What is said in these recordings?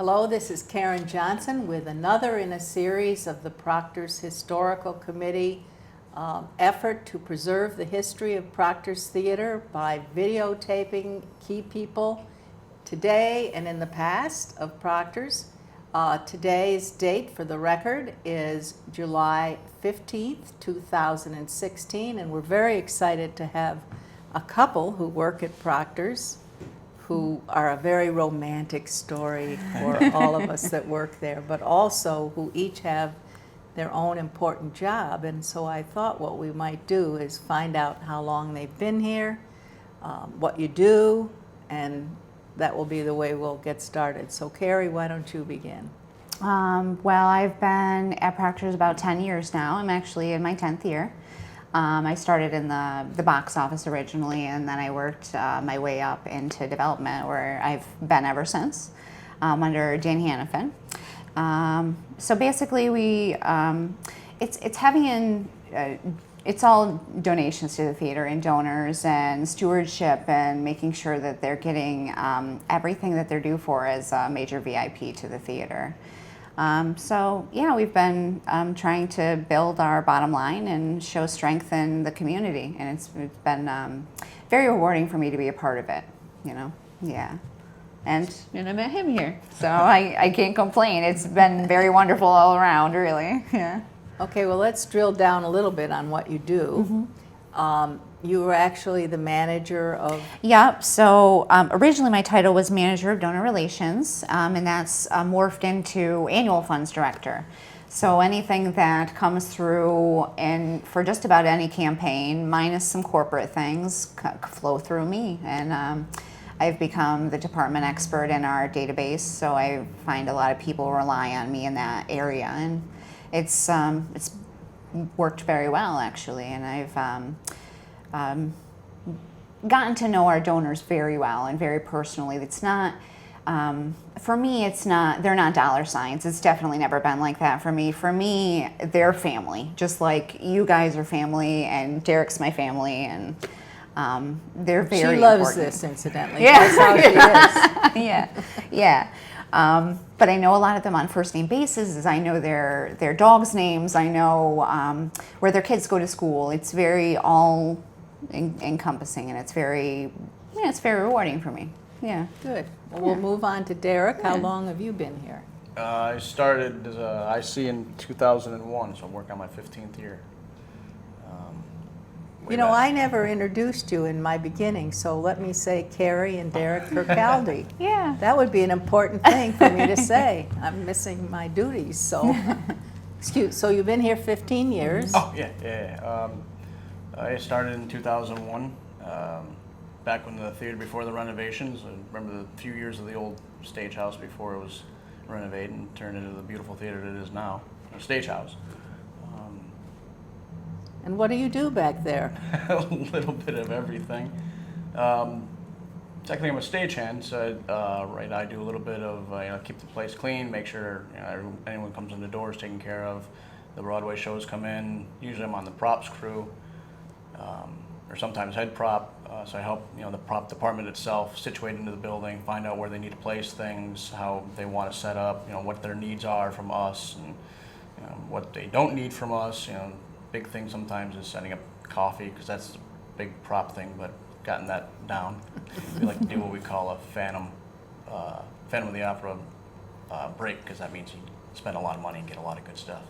Hello, this is Karen Johnson with another in a series of the Proctors Historical Committee effort to preserve the history of Proctors Theater by videotaping key people today and in the past of Proctors. Today's date for the record is July 15th, 2016, and we're very excited to have a couple who work at Proctors who are a very romantic story for all of us that work there, but also who each have their own important job. And so I thought what we might do is find out how long they've been here, what you do, and that will be the way we'll get started. So Carrie, why don't you begin? Well, I've been at Proctors about 10 years now. I'm actually in my 10th year. I started in the box office originally, and then I worked my way up into development, where I've been ever since, under Dan Hannafin. So basically, it's heavy in, it's all donations to the theater and donors and stewardship and making sure that they're getting everything that they're due for as a major VIP to the theater. So yeah, we've been trying to build our bottom line and show strength in the community, and it's been very rewarding for me to be a part of it, you know, yeah. And I met him here, so I can't complain. It's been very wonderful all around, really, yeah. Okay, well, let's drill down a little bit on what you do. Mm-hmm. You were actually the manager of... Yep, so originally my title was Manager of Donor Relations, and that's morphed into Annual Funds Director. So anything that comes through and for just about any campaign, minus some corporate things, flow through me. And I've become the department expert in our database, so I find a lot of people rely on me in that area. And it's worked very well, actually, and I've gotten to know our donors very well and very personally. It's not, for me, it's not, they're not dollar signs. It's definitely never been like that for me. For me, they're family, just like you guys are family, and Derek's my family, and they're very She loves important. this, incidentally. Yeah. That's how she is. Yeah. But I know a lot of them on first name basis. I know their dogs' names. I know where their kids go to school. It's very all encompassing, and it's very rewarding for me. Yeah. Good. Well, we'll move on to Derek. How long have you been here? I started as a IC in 2001, so I'm working on my 15th year. You know, I never introduced you in my beginning, so let me say Carrie and Derek Kirkaldy. Yeah. That would be an important thing for me to say. I'm missing my duties, so. So you've been here 15 years. Oh, yeah. I started in 2001, back when the theater, before the renovations. I remember the few years of the old stage house before it was renovated and turned into the beautiful theater that it is now, a stage house. And what do you do back there? A little bit of everything. Technically, I'm a stagehand, so I do a little bit of keep the place clean, make sure anyone comes in the door is taken care of. The Broadway shows come in. Usually, I'm on the props crew, or sometimes head prop. So I help the prop department itself situate into the building, find out where they need to place things, how they want to set up, what their needs are from us, and what they don't need from us. Big thing sometimes is setting up coffee, because that's a big prop thing, but gotten that down. We like to do what we call a Phantom of the Opera break, because that means you spend a lot of money and get a lot of good stuff.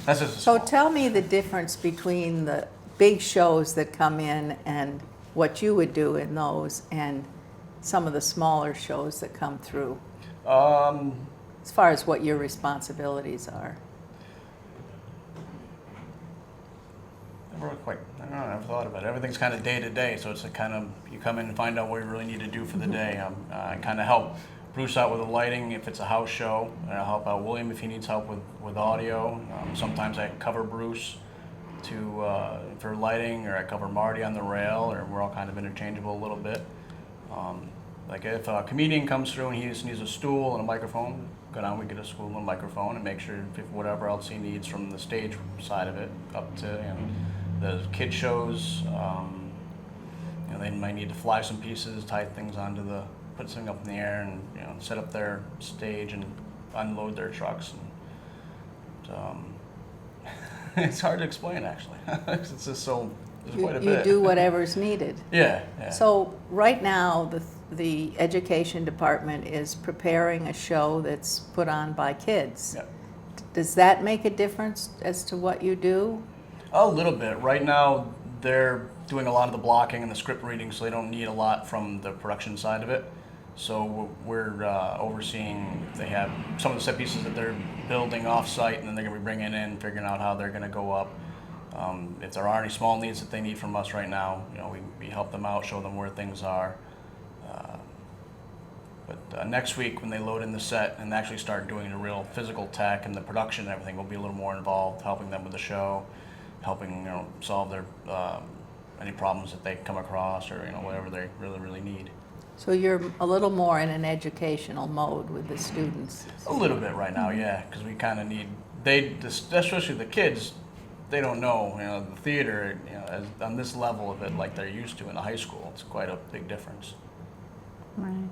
That's just So tell me the difference between the big shows that come in and what you would do in those, and some of the smaller shows that come through, as far as what your responsibilities are. I don't know, I've thought about it. Everything's kind of day to day, so it's a kind of, you come in and find out what you really need to do for the day. I kind of help Bruce out with the lighting if it's a house show, and I'll help out William if he needs help with audio. Sometimes I cover Bruce for lighting, or I cover Marty on the rail, or we're all kind of interchangeable a little bit. Like if a comedian comes through and he just needs a stool and a microphone, go down, we get a stool and a microphone, and make sure if whatever else he needs from the stage side of it up to the kid shows. They might need to fly some pieces, tie things onto the put something up in the air and set up their stage and unload their trucks. And it's hard to explain actually. It's just so there's quite a bit. You do whatever's needed. Yeah. So right now, the education department is preparing a show that's put on by kids. Yep. Does that make a difference as to what you do? A little bit. Right now, they're doing a lot of the blocking and the script reading, so they don't need a lot from the production side of it. So we're overseeing. They have some of the set pieces that they're building off-site, and then they're going to be bringing in, figuring out how they're going to go up. If there are any small needs that they need from us right now, we help them out, show them where things are. But next week, when they load in the set and actually start doing the real physical tech and the production and everything, we'll be a little more involved, helping them with the show, helping solve their any problems that they come across, or whatever they really need. So you're a little more in an educational mode with the students. A little bit right now, yeah, because we kind of need especially the kids. They don't know the theater on this level of it like they're used to in the high school. It's quite a big difference. Right.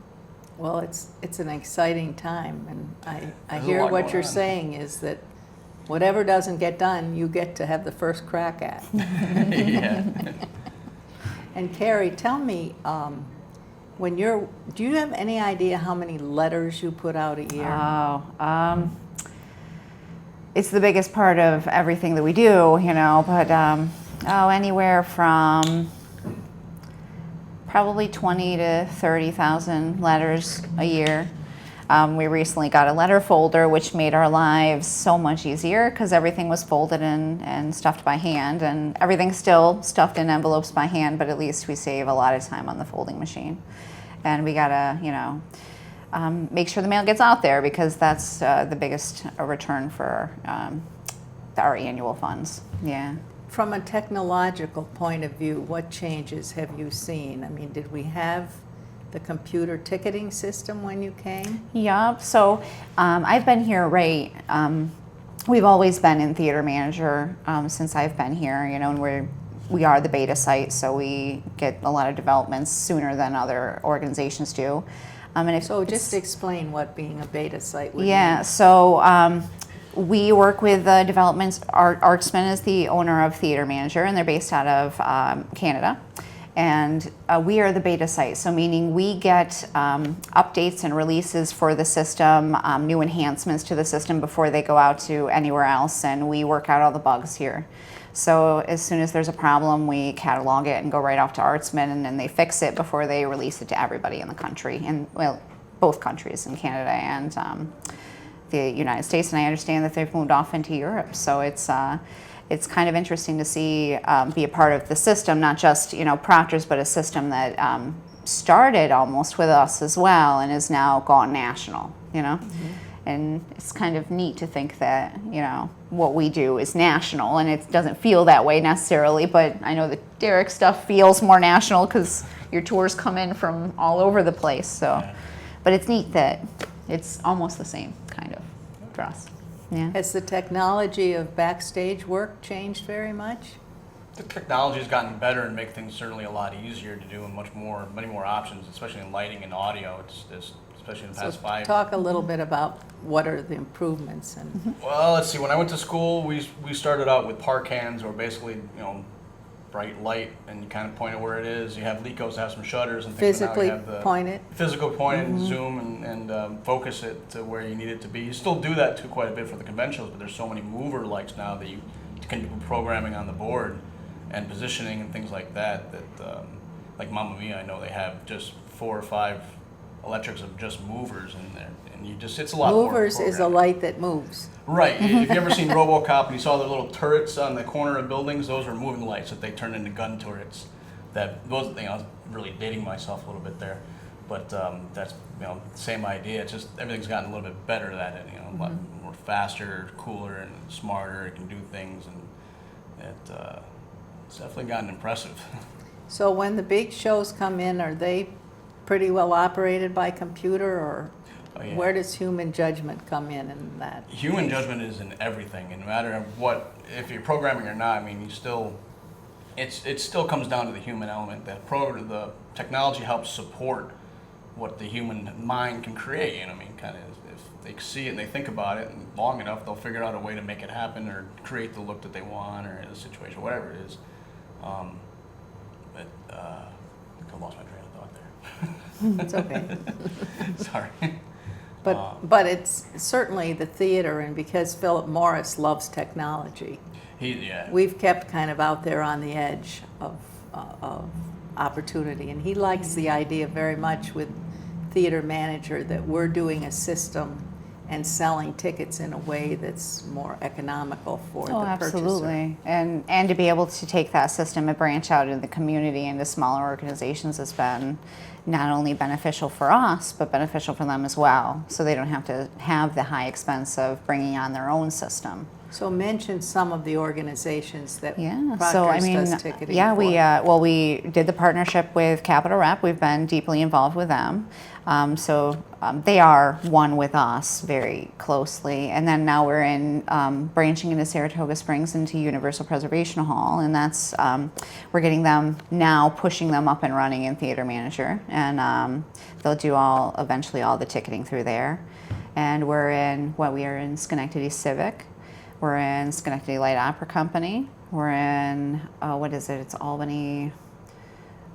Well, it's an exciting time, and I There's a hear lot what going you're on. saying is that whatever doesn't get done, you get to have the first crack at. Yeah. And Carrie, tell me, do you have any idea how many letters you put out a year? Oh, it's the biggest part of everything that we do, but anywhere from probably 20 to 30,000 letters a year. We recently got a letter folder, which made our lives so much easier because everything was folded and stuffed by hand, and everything's still stuffed in envelopes by hand, but at least we save a lot of time on the folding machine. And we gotta, make sure the mail gets out there, because that's the biggest return for our annual funds. Yeah. From a technological point of view, what changes have you seen? I mean, did we have the computer ticketing system when you came? Yeah, so I've been here, right, we've always been in theater manager since I've been here, and we are the beta site, so we get a lot of developments sooner than other organizations do. So just explain what being a beta site would Yeah, mean. so we work with developments. Artsman is the owner of Theater Manager, and they're based out of Canada. And we are the beta site, so meaning we get updates and releases for the system, new enhancements to the system before they go out to anywhere else, and we work out all the bugs here. So as soon as there's a problem, we catalog it and go right off to Artsman, and then they fix it before they release it to everybody in the country, and both countries, in Canada and the United States. And I understand that they've moved off into Europe, so it's kind of interesting to see be a part of the system, not just Proctors, but a system that started almost with us as well and is now gone national. Mm-hmm. And it's kind of neat to think that what we do is national, and it doesn't feel that way necessarily. But I know that Derek's stuff feels more national because your tours come in from all over the place. So, but it's neat that it's almost the same kind of for us. Yeah. Has the technology of backstage work changed very much? The technology has gotten better and make things certainly a lot easier to do, and many more options, especially in lighting and audio. It's especially in the past 5. Talk a little bit about what are the improvements and. Well, let's see. When I went to school, we started out with par cans, or basically bright light, and you kind of point it where it is. You have Lecos have some shutters and things. Physically but now you have the point it. Physical point and zoom and focus it to where you need it to be. You still do that too quite a bit for the conventionals, but there's so many mover lights now that you can do programming on the board and positioning and things like that. Like Mamma Mia, I know they have just 4 or 5 electrics of just movers in there, and it's a lot more. Movers is a light that moves. Right. If you ever seen RoboCop and you saw the little turrets on the corner of buildings, those are moving lights that they turn into gun turrets. I was really dating myself a little bit there, but that's same idea. It's just everything's gotten a little bit better at it. A lot more faster, cooler, and smarter. It can do things, and it's definitely gotten impressive. So when the big shows come in, are they pretty well operated by computer, or where does human judgment come in that? Human judgment is in everything, and no matter what, if you're programming or not, I mean, it still comes down to the human element. The technology helps support what the human mind can create. You know what I mean? Kind of, if they see it and they think about it and long enough, they'll figure out a way to make it happen or create the look that they want or the situation, whatever it is. But I lost my train of thought there. It's okay. Sorry. But it's certainly the theater, and because Philip Morris loves technology, Yeah. we've kept kind of out there on the edge of opportunity, and he likes the idea very much with theater manager that we're doing a system and selling tickets in a way that's more economical for the purchaser. Absolutely. And to be able to take that system and branch out into the community and to smaller organizations has been not only beneficial for us, but beneficial for them as well. So they don't have to have the high expense of bringing on their own system. So mention some of the organizations that Yeah, Proctors so I mean, does ticketing yeah, for. we did the partnership with Capital Rep. We've been deeply involved with them. They are one with us very closely. And then now we're in branching into Saratoga Springs into Universal Preservation Hall, and that's we're getting them now, pushing them up and running in Theater Manager, and they'll do eventually all the ticketing through there. And we are in Schenectady Civic. We're in Schenectady Light Opera Company. We're in, it's Albany,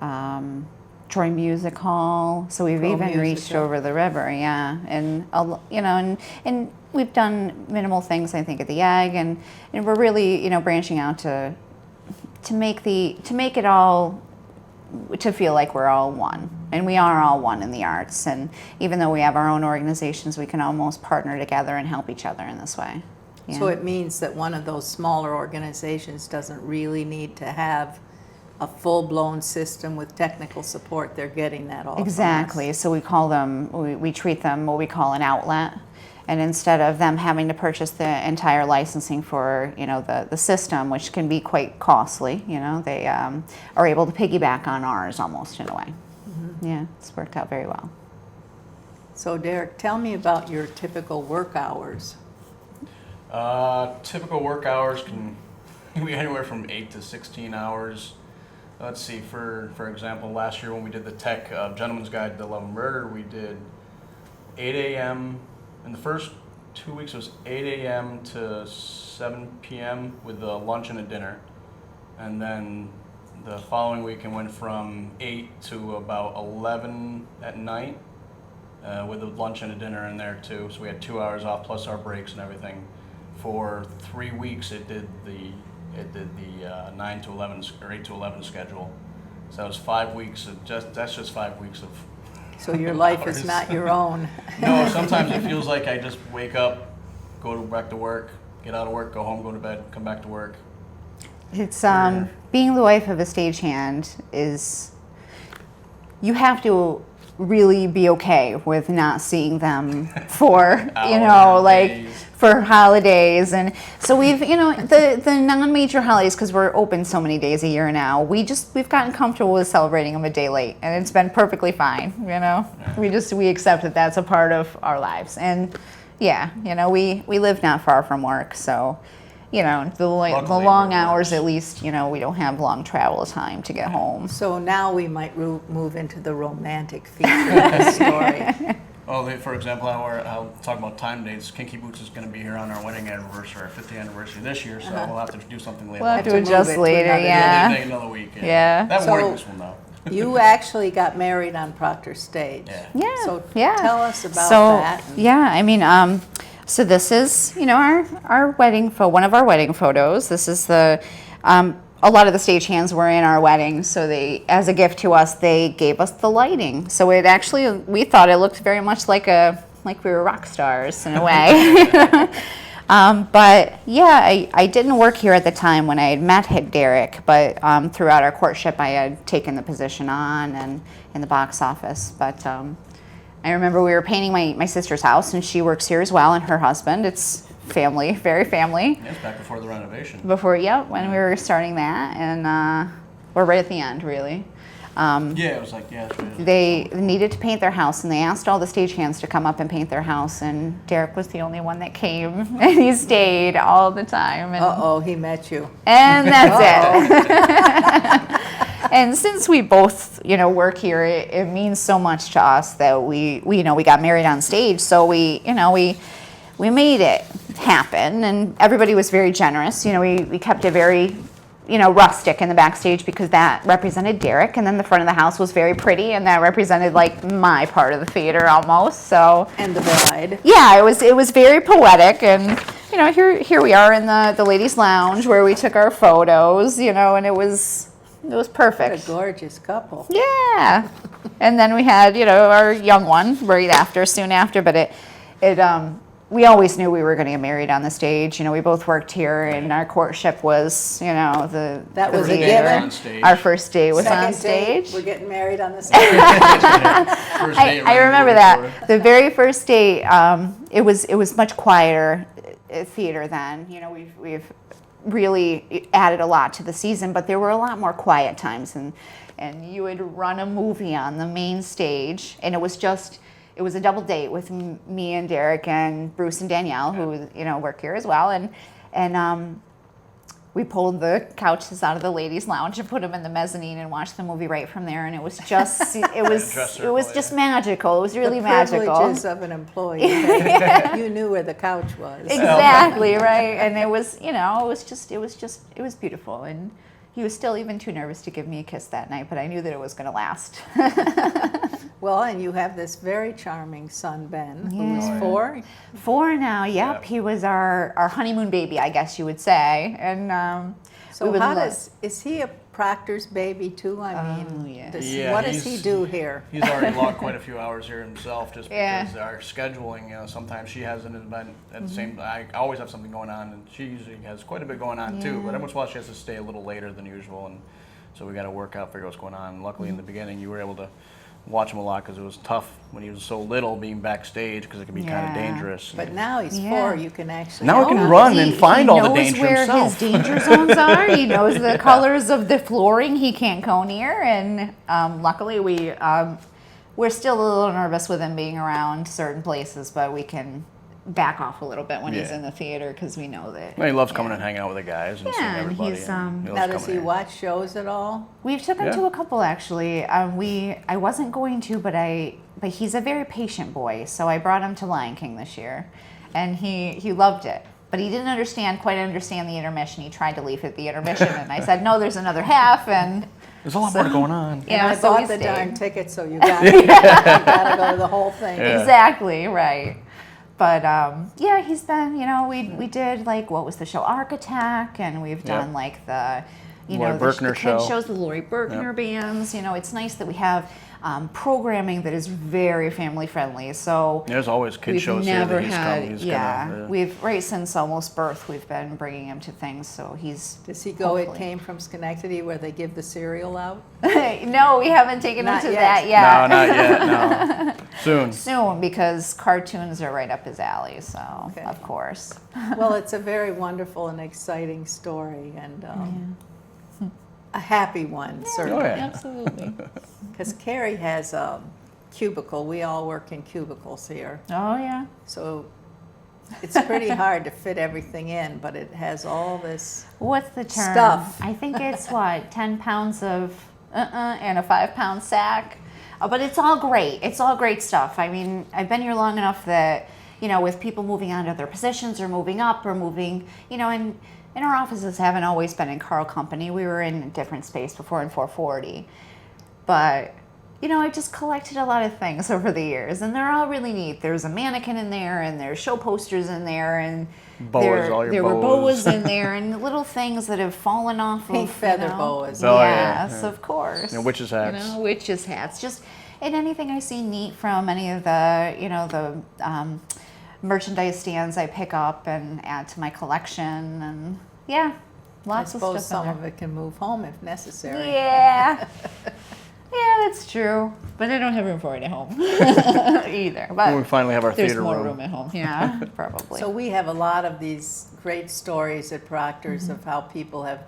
Troy Music Hall. So we've even reached over the river, yeah. And, and we've done minimal things, I think, at the Ag, and we're really, branching out to make it all, to feel like we're all one. And we are all one in the arts. And even though we have our own organizations, we can almost partner together and help each other in this way. Yeah. So it means that one of those smaller organizations doesn't really need to have a full-blown system with technical support. They're getting that all Exactly. So we call them, we treat them what we call an outlet. And instead of them having to purchase the entire licensing for, the system, which can be quite costly, they are able to piggyback on ours almost in a way. Mm-hmm. Yeah, it's worked out very well. So Derek, tell me about your typical work hours. Typical work hours can be anywhere from 8 to 16 hours. Let's see, for example, last year when we did the Tech Gentleman's Guide to Love and Murder, we did 8 a.m. In the first 2 weeks, it was 8 a.m. to 7 p.m. with a lunch and a dinner. And then the following week, it went from 8 to about 11 at night with a lunch and a dinner in there too. So we had 2 hours off plus our breaks and everything. For 3 weeks, it did the 9 to 11 or 8 to 11 schedule. So that was 5 weeks of that's just 5 weeks of. So your life hours. is not your own. No, sometimes it feels like I just wake up, back to work, get out of work, go home, go to bed, come back to work. It's being the wife of a stagehand is, you have to really be okay with not seeing them for days. For holidays. And so we've the non-major holidays, because we're open so many days a year now, we've gotten comfortable with celebrating them a day late, and it's been perfectly fine. Yeah. We accept that that's a part of our lives. And yeah, we live not far from work, so the long hours, at least, we don't have long travel time to get home. So now we might move into the romantic feature of the story. Oh, for example, I'll talk about time dates. Kinky Boots is going to be here on our wedding anniversary, our 50th anniversary this year, so we'll have to do something later. We'll have to move adjust it to later, another yeah. Another week. Yeah. That So- morning will know. You actually got married on Proctor's stage. Yeah. Yeah. So yeah. tell us about so, that. Yeah, I mean, so this is, our wedding one of our wedding photos. This is a lot of the stagehands were in our wedding, so as a gift to us, they gave us the lighting. So we thought it looked very much like we were rock stars in a way. But yeah, I didn't work here at the time when I had met Derek, but throughout our courtship, I had taken the position on and in the box office. But I remember we were painting my sister's house, and she works here as well, and her husband. It's family, very family. Yes, back before the renovation. When we were starting that, and we're right at the end, really. It was like, yeah. They needed to paint their house, and they asked all the stagehands to come up and paint their house, and Derek was the only one that came, and he stayed all the time. And, Uh-oh, he met you. and that's it. And since we both, work here, it means so much to us that we got married on stage. So we made it happen, and everybody was very generous. We kept it very, rustic in the backstage because that represented Derek, and then the front of the house was very pretty, and that represented like my part of the theater almost. So And the bride. yeah, it was very poetic, and here we are in the ladies' lounge where we took our photos, and it was What a perfect. gorgeous couple. Yeah, and then we had our young one soon after, but we always knew we were going to get married on the stage. We both worked here, and our courtship was, That the was a theater. given. On stage. Our first date was Second on date, stage. we're getting married on the stage. First date I right remember before. that. The very first date, it was much quieter theater then. We've really added a lot to the season, but there were a lot more quiet times, and you would run a movie on the main stage, and it was a double date with me and Derek and Bruce and Danielle, who work here as well, and we pulled the couches out of the ladies' lounge and put them in the mezzanine and watched the movie right from there, and it was just Dress circle, just magical. It was really The magical. privileges of an employee. That you knew where the couch was. Exactly, right. And it was beautiful. And he was still even too nervous to give me a kiss that night, but I knew that it was going to last. Well, and you have this very charming son, Ben, who's Yeah. 4. 4 now, yep. Yeah. He was our honeymoon baby, I guess you would say. And So we how would is he a Proctor's baby too? I mean, Oh, yeah. what does he do here? He's already logged quite a few hours here himself, just Yeah. because our scheduling. Sometimes she has an event at the same. I always have something going on, and she usually has quite a bit going on too. But every once in a while, she has to stay a little later than usual, and so we got to work out, figure what's going on. Luckily, in the beginning, you were able to watch him a lot because it was tough when he was so little being backstage because it could be kind of Yeah. dangerous. But now he's Yeah. 4, you can actually. Now he can help him. run and find all the danger He knows where himself. his danger zones are. He knows the colors of the flooring he can't go near. And luckily, we're still a little nervous with him being around certain places, but we can back off a little bit when he's Yeah. in the theater because we know that. Well, he loves coming and hanging out with the guys and seeing Yeah, and everybody. he's, and Now, loves does coming he here. watch shows at all? We've took him Yeah. to a couple actually. I wasn't going to, but he's a very patient boy, so I brought him to Lion King this year, and he loved it. But he didn't quite understand the intermission. He tried to leave at the intermission, and I said, "No, there's another half." And There's a lot more going on. yeah, And I so bought we the stayed. darn ticket, so you got you gotta go to the whole thing. Yeah. Exactly, right. But yeah, he's been, we did like, what was the show? Arc Attack, and we've done Yep. like the, Lori the Berkner kid show. shows, the Lori Berkner bands. It's nice that we have programming that is very family friendly. So There's always kid we've shows here never that he's had, come. He's yeah, gonna, we've right since almost birth, we've been bringing him to things. So he's Does he go, it hopefully- came from Schenectady where they give the cereal out? no, we haven't taken him Not to yet. that yet. No, not yet. No, soon. Soon, because cartoons are right up his alley. So Okay. of course. Well, it's a very wonderful and exciting story, and a happy one, Oh certainly. yeah. Absolutely. Because Carrie has a cubicle. We all work in cubicles here. Oh yeah. So it's pretty hard to fit everything in, but it has all this. What's the term? Stuff. I think it's 10 pounds of and a 5-pound sack. But it's all great. It's all great stuff. I mean, I've been here long enough that, with people moving on to other positions or moving up or moving, and our offices haven't always been in Carl Company. We were in a different space before in 440. But, I just collected a lot of things over the years, and they're all really neat. There's a mannequin in there, and there's show posters in there, and Boas, all your there were boas. boas in there, and little things that have fallen off Pink of, feather boas. Oh, yeah, Yes, yeah. of course. Witches' hats. Witches' hats. Just, and anything I see neat from any of the, the merchandise stands I pick up and add to my collection, and yeah, I lots of suppose stuff some in of it can move home if necessary. there. Yeah. Yeah, that's true. But I don't have room for it at home either. But When we finally have our there's theater more room. room at home. Yeah, probably. So we have a lot of these great stories at Proctor's of how people have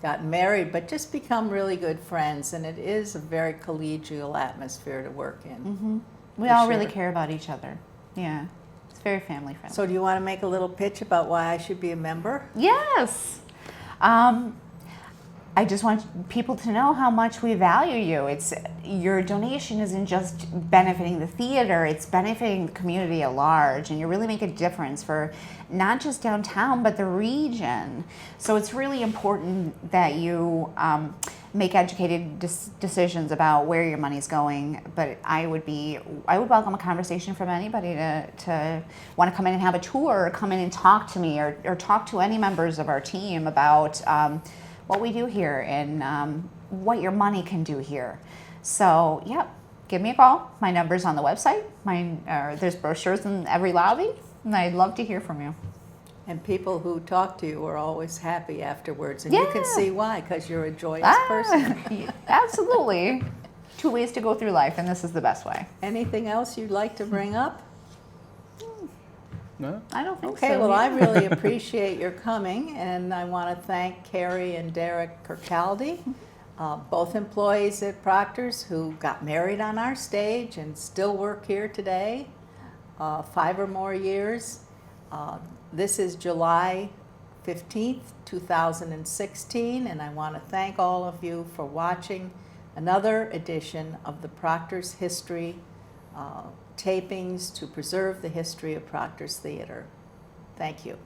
gotten married, but just become really good friends, and it is a very collegial atmosphere to work in. we for all really sure. care about each other. Yeah, it's very family friendly. So do you want to make a little pitch about why I should be a member? Yes. I just want people to know how much we value you. It's your donation isn't just benefiting the theater, it's benefiting the community at large, and you really make a difference for not just downtown, but the region. So it's really important that you make educated decisions about where your money's going. But I would welcome a conversation from anybody to want to come in and have a tour, or come in and talk to me, or talk to any members of our team about what we do here and what your money can do here. So, yeah, give me a call. My number's on the website. There's brochures in every lobby, and I'd love to hear from you. And people who talk to you are always happy afterwards, and you can Yeah. see why, because you're a joyous person. Absolutely. 2 ways to go through life, and this is the best way. Anything else you'd like to bring up? No? I don't think so. Okay, well, yeah. I really appreciate your coming, and I want to thank Carrie and Derek Kirkaldy, both employees at Proctors who got married on our stage and still work here today, 5 or more years. This is July 15th, 2016, and I want to thank all of you for watching another edition of the Proctors History tapings to preserve the history of Proctors Theater. Thank you.